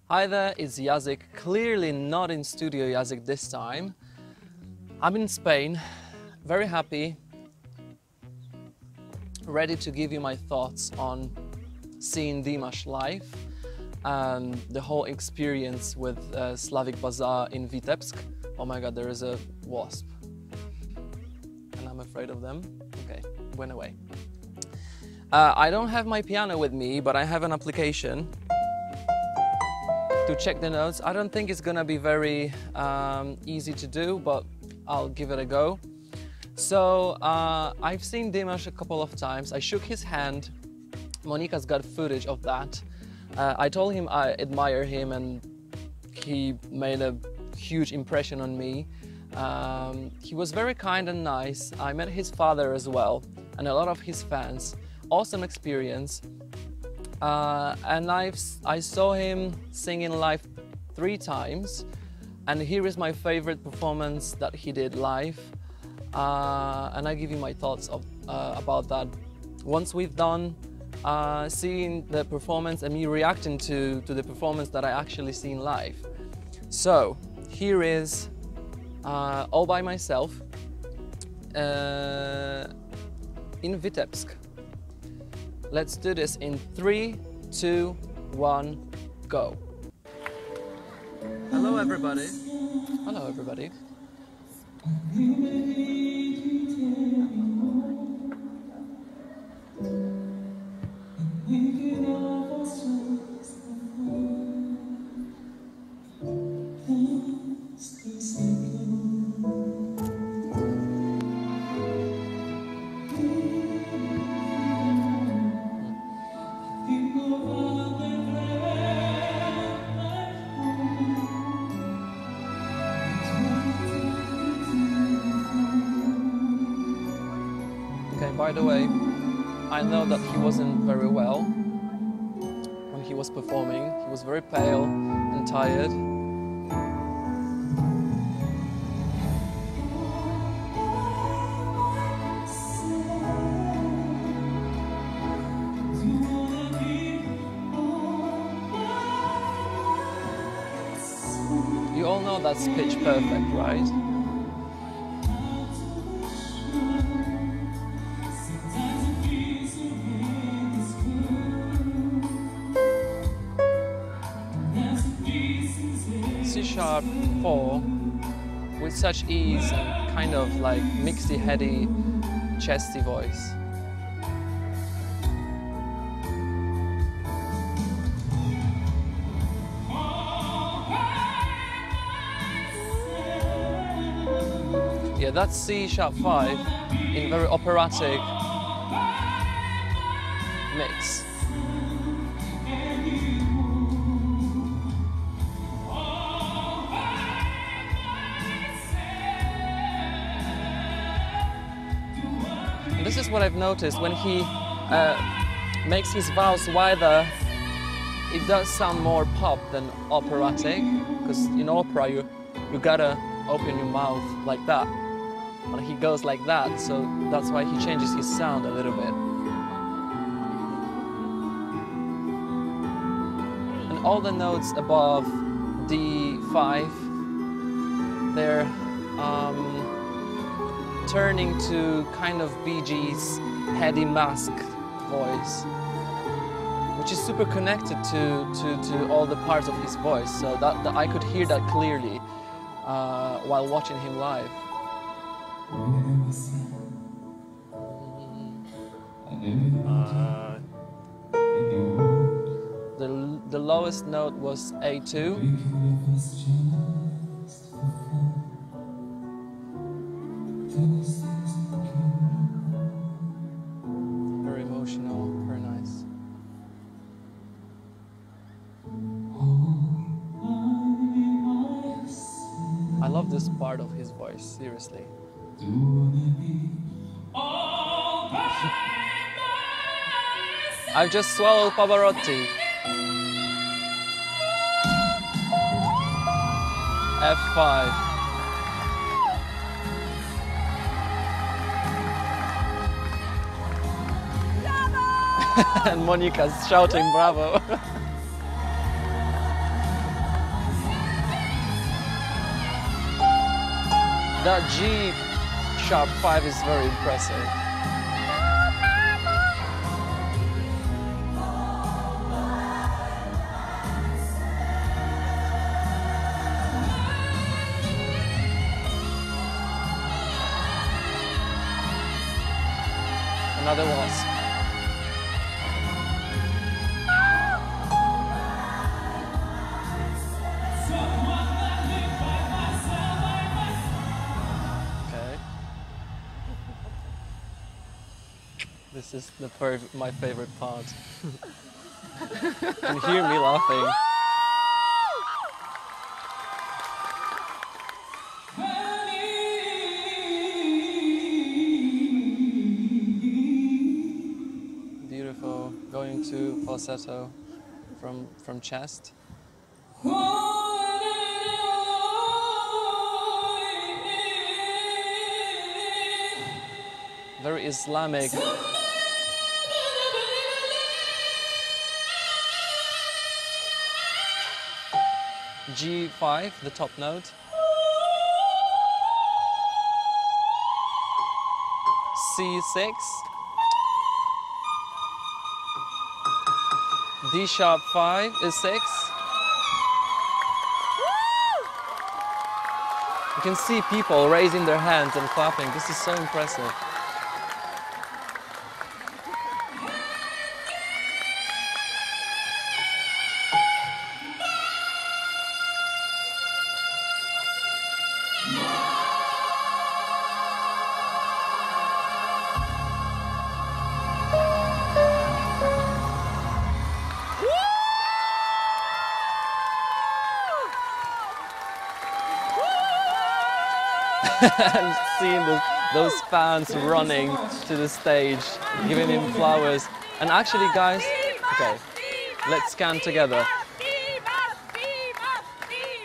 Hi there, it's Yazik. Clearly not in studio Yazik this time. I'm in Spain, very happy, ready to give you my thoughts on seeing Dimash live and the whole experience with Slavic Bazaar in Vitebsk. Oh my god, there is a wasp. And I'm afraid of them. Okay, went away. I don't have my piano with me, but I have an application to check the notes. I don't think it's gonna be very easy to do, but I'll give it a go. So I've seen Dimash a couple of times. I shook his hand. Monica's got footage of that. I told him I admire him and he made a huge impression on me. He was very kind and nice. I met his father as well and a lot of his fans. Awesome experience. And I saw him singing live 3 times, and here is my favorite performance that he did live, and I give you my thoughts about that. Once we've done seeing the performance and me reacting to the performance that I actually seen live. So here is all by myself in Vitebsk. Let's do this in 3, 2, 1, go. Hello everybody. Hello everybody. By the way, I know that he wasn't very well when he was performing. He was very pale and tired. You all know that's pitch perfect, right? C#4 with such ease and kind of like mixy, heady, chesty voice. Yeah, that's C#5 in very operatic mix. This is what I've noticed, when he makes his vowels wider, it does sound more pop than operatic, because in opera you gotta open your mouth like that, but he goes like that, so that's why he changes his sound a little bit. And all the notes above D5, they're turning to kind of Bee Gees' heady masked voice, which is super connected to all the parts of his voice, so that I could hear that clearly while watching him live. The lowest note was A2. Very emotional, very nice. I love this part of his voice, seriously. I've just swallowed Pavarotti. F5. And Monica's shouting bravo. That G sharp 5 is very impressive. Another wasp. Okay. This is my favorite part. You can hear me laughing. Beautiful, going to falsetto from chest. Very Islamic. G5, the top note. C6. D sharp 5 is 6. You can see people raising their hands and clapping. This is so impressive. And seeing those fans running to the stage, giving him flowers. And actually, guys, okay, let's scan together. Dimash! Dimash! Dimash!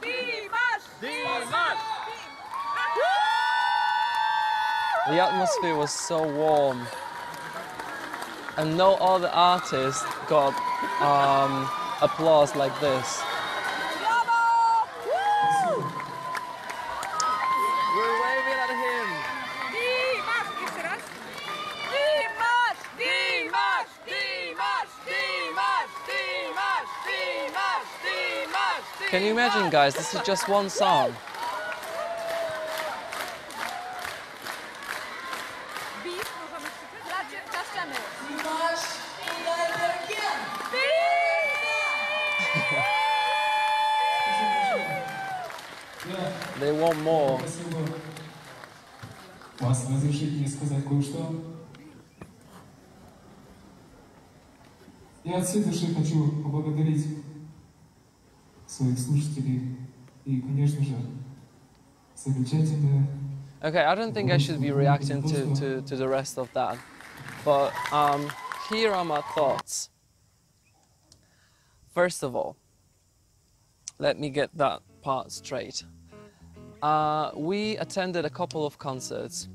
Dimash! Dimash! The atmosphere was so warm, and no other artist got applause like this. We're waving at him. Dimash! Dimash! Dimash! Dimash! Dimash! Dimash! Dimash! Dimash! Can you imagine, guys? This is just one song. They want more. Вас разрешите мне сказать кое-что? Я от всей души хочу поблагодарить своих слушателей и, конечно же, замечательное. Okay, I don't think I should be reacting to the rest of that, but here are my thoughts. First of all, let me get that part straight. We attended a couple of concerts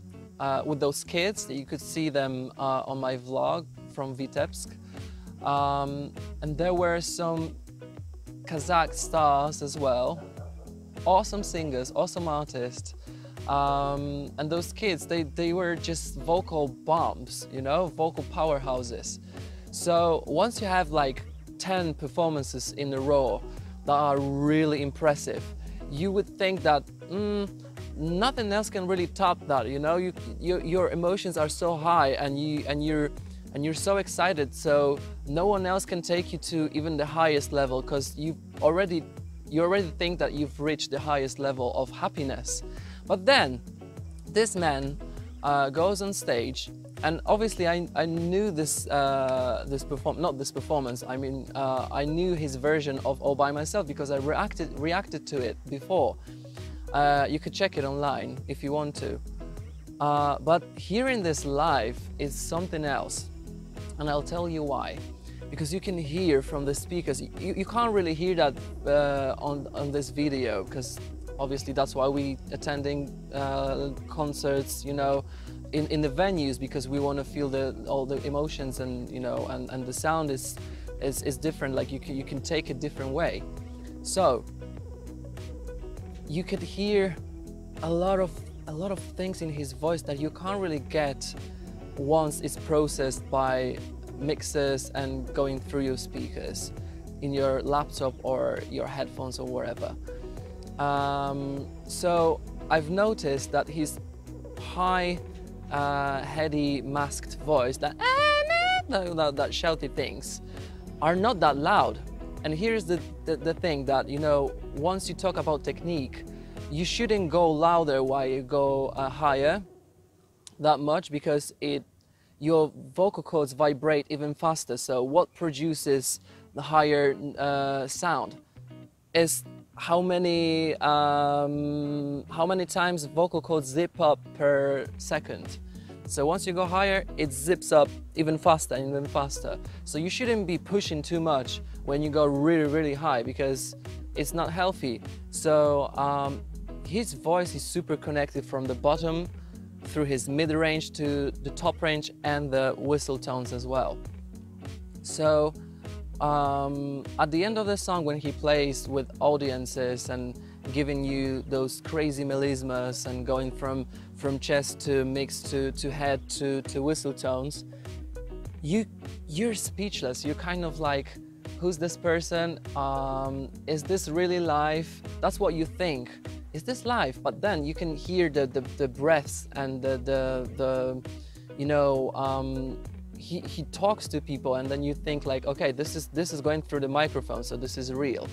with those kids. You could see them on my vlog from Vitebsk. And there were some Kazakh stars as well. Awesome singers, awesome artists. And those kids, they were just vocal bombs, you know, vocal powerhouses. So once you have like 10 performances in a row that are really impressive, you would think that nothing else can really top that, you know. Your emotions are so high, and you're so excited, so no one else can take you to even the highest level, because you already think that you've reached the highest level of happiness. But then this man goes on stage, and obviously I knew I knew his version of All By Myself, because I reacted to it before. You could check it online if you want to. But hearing this live is something else, and I'll tell you why. Because you can hear from the speakers. You can't really hear that on this video, because obviously that's why we attending concerts, you know, in the venues, because we want to feel all the emotions, and you know, and the sound is different. Like you can take it different way. So you could hear a lot of things in his voice that you can't really get once it's processed by mixers and going through your speakers in your laptop or your headphones or wherever. So I've noticed that his high, heady, masked voice, that shouty things, are not that loud. And here's the thing, that, you know, once you talk about technique, you shouldn't go louder while you go higher that much, because your vocal cords vibrate even faster. So what produces the higher sound is how many times vocal cords zip up per second. So once you go higher, it zips up even faster and even faster. So you shouldn't be pushing too much when you go really, really high, because it's not healthy. So his voice is super connected from the bottom through his mid-range to the top range and the whistle tones as well. So at the end of the song, when he plays with audiences and giving you those crazy melismas and going from chest to mix to head to whistle tones, you're speechless. You're kind of like, who's this person? Is this really live? That's what you think. Is this live? But then you can hear the breaths and the you know, he talks to people, and then you think like, okay, this is going through the microphone, so this is real.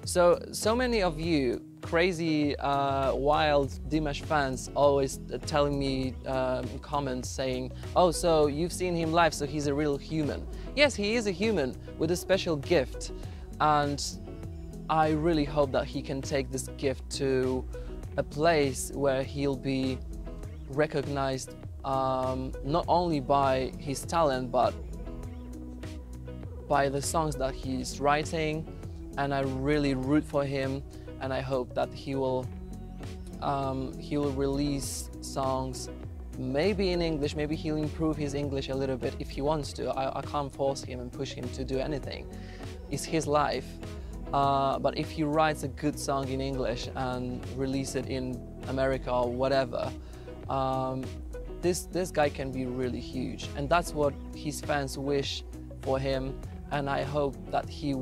So many of you crazy, wild Dimash fans always telling me comments saying, oh, so you've seen him live, so he's a real human. Yes, he is a human with a special gift, and I really hope that he can take this gift to a place where he'll be recognized not only by his talent, but by the songs that he's writing. And I really root for him, and I hope that he will release songs, maybe in English. Maybe he'll improve his English a little bit if he wants to. I can't force him and push him to do anything. It's his life. But if he writes a good song in English and release it in America or whatever, this guy can be really huge, and that's what his fans wish for him. And I hope that he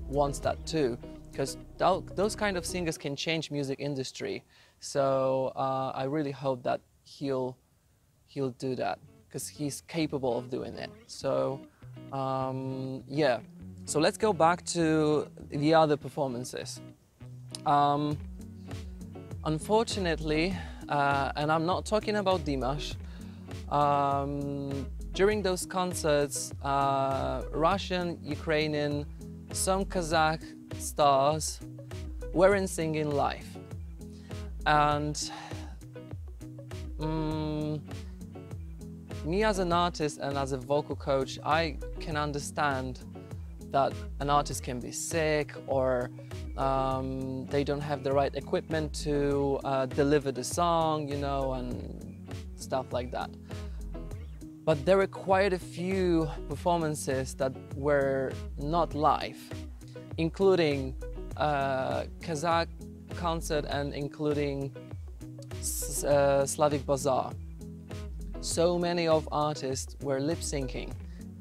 wants that too, because those kind of singers can change music industry. So I really hope that he'll do that, because he's capable of doing it. So yeah, so let's go back to the other performances. Unfortunately, and I'm not talking about Dimash, during those concerts, Russian, Ukrainian, some Kazakh stars weren't singing live. And me as an artist and as a vocal coach, I can understand that an artist can be sick, or they don't have the right equipment to deliver the song, you know, and stuff like that. But there were quite a few performances that were not live, including Kazakh concert and including Slavic Bazaar. So many of artists were lip syncing.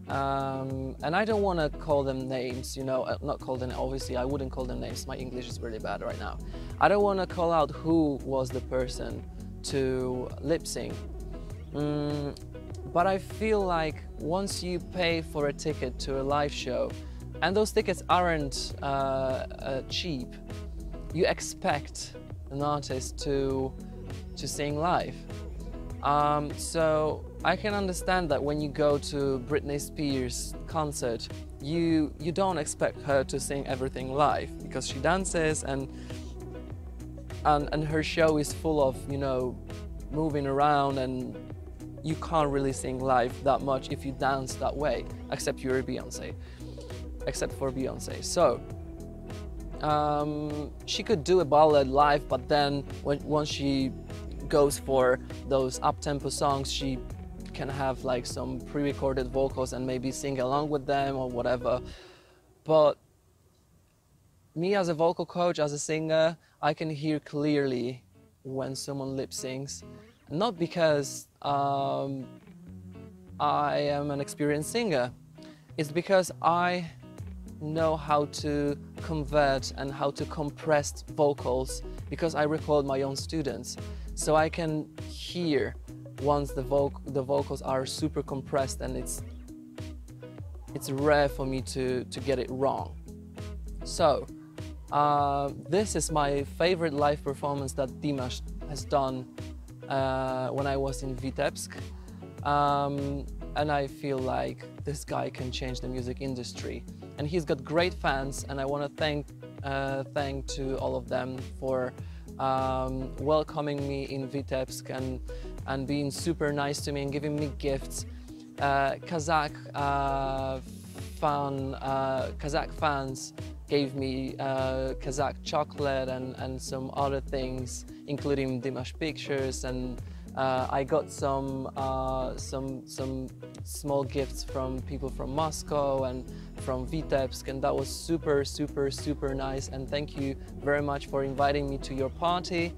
And I don't want to call them names, you know, not call them, obviously I wouldn't call them names, my English is really bad right now. I don't want to call out who was the person to lip sync. But I feel like once you pay for a ticket to a live show, and those tickets aren't cheap, you expect an artist to sing live. So I can understand that when you go to Britney Spears' concert, you don't expect her to sing everything live, because she dances and her show is full of, you know, moving around, and you can't really sing live that much if you dance that way, except you're Beyonce, except for Beyonce. So she could do a ballad live, but then once she goes for those up-tempo songs, she can have like some pre-recorded vocals and maybe sing along with them or whatever. But me as a vocal coach, as a singer, I can hear clearly when someone lip syncs. Not because I am an experienced singer, it's because I know how to convert and how to compress vocals, because I record my own students. So I can hear once the vocals are super compressed, and it's rare for me to get it wrong. So this is my favorite live performance that Dimash has done when I was in Vitebsk. And I feel like this guy can change the music industry. And he's got great fans, and I want to thank to all of them for welcoming me in Vitebsk and being super nice to me and giving me gifts. Kazakh fans gave me Kazakh chocolate and some other things, including Dimash pictures, and I got some small gifts from people from Moscow and from Vitebsk, and that was super nice. And thank you very much for inviting me to your party.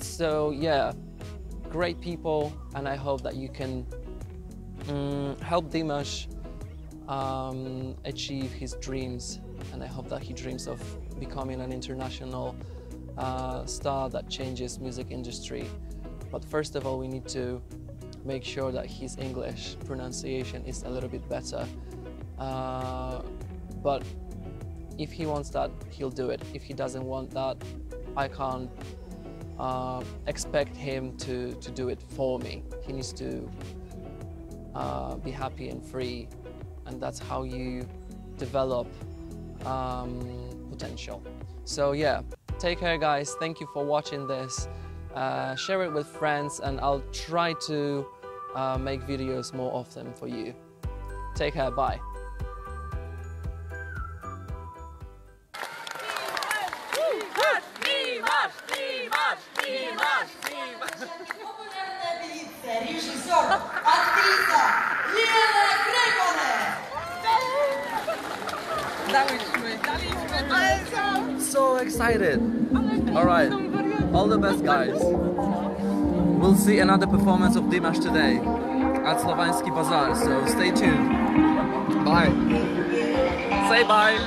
So yeah, great people, and I hope that you can help Dimash achieve his dreams, and I hope that he dreams of becoming an international star that changes music industry. But first of all, we need to make sure that his English pronunciation is a little bit better. But if he wants that, he'll do it. If he doesn't want that, I can't expect him to do it for me. He needs to be happy and free, and that's how you develop potential. So yeah, take care guys, thank you for watching this. Share it with friends, and I'll try to make videos more often for you. Take care, bye. Режиссер, актриса Лена Криконе. So excited! Alright, all the best guys. We'll see another performance of Dimash today at Slovański Bazaar, so stay tuned. Bye. Say bye.